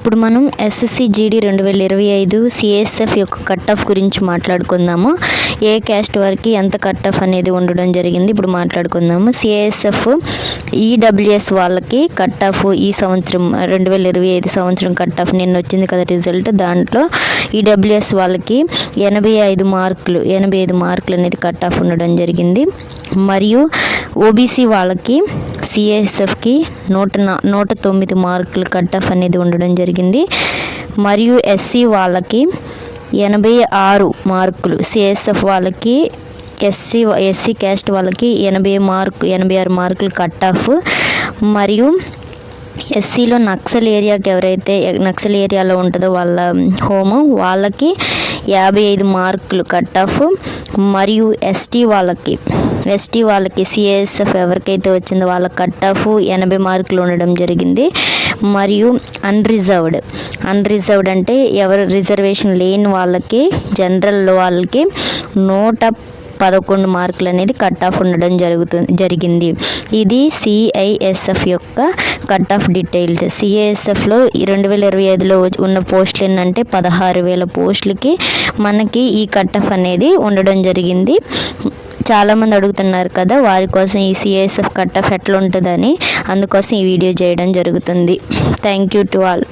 ఇప్పుడు మనం SSC GD 2025 CSF యొక్క కట్ ఆఫ్ గురించి మాట్లాడుకుందాము. ఏ క్యాస్ట్ వారికి ఎంత కట్ ఆఫ్ అనేది ఉండడం జరిగింది ఇప్పుడు మాట్లాడుకుందాము. సిఎస్ఎఫ్ ఈడబ్ల్యూఎస్ వాళ్ళకి కట్ ఆఫ్ ఈ సంవత్సరం 2025 సంవత్సరం కట్ ఆఫ్ నిన్న వచ్చింది కదా రిజల్ట్. దాంట్లో ఈడబ్ల్యూఎస్ వాళ్ళకి 85 మార్కులు అనేది కట్ ఆఫ్ ఉండడం జరిగింది. మరియు ఓబీసీ వాళ్ళకి సిఎస్ఎఫ్కి 109 మార్కులు కట్ ఆఫ్ అనేది ఉండడం జరిగింది. మరియు ఎస్సీ వాళ్ళకి 86 మార్కులు, సిఎస్ఎఫ్ వాళ్ళకి ఎస్సీ క్యాస్ట్ వాళ్ళకి 86 మార్కులు కట్ ఆఫ్. మరియు ఎస్సీలో నక్సల్ ఏరియాలో ఉంటుందో వాళ్ళ హోము వాళ్ళకి 55 మార్కులు కట్ ఆఫ్. మరియు ఎస్టీ వాళ్ళకి సిఎస్ఎఫ్ ఎవరికైతే వచ్చిందో వాళ్ళ కట్ ఆఫ్ 80 మార్కులు ఉండడం జరిగింది. మరియు అన్రిజర్వ్డ్ అంటే ఎవరు రిజర్వేషన్ లేని వాళ్ళకి, జనరల్ వాళ్ళకి 111 మార్కులు అనేది కట్ ఆఫ్ ఉండడం జరిగింది. ఇది సిఐఎస్ఎఫ్ యొక్క కట్ ఆఫ్ డీటెయిల్స్. సిఐఎస్ఎఫ్లో 2025లో ఉన్న పోస్టులు ఏంటంటే 16,000 పోస్టులకి మనకి ఈ కట్ ఆఫ్ అనేది ఉండడం జరిగింది. చాలామంది అడుగుతున్నారు కదా వారి కోసం ఈ సిఐఎస్ఎఫ్ కట్ ఆఫ్ ఎట్లా ఉంటుందని, అందుకోసం ఈ వీడియో చేయడం జరుగుతుంది. Thank you to all.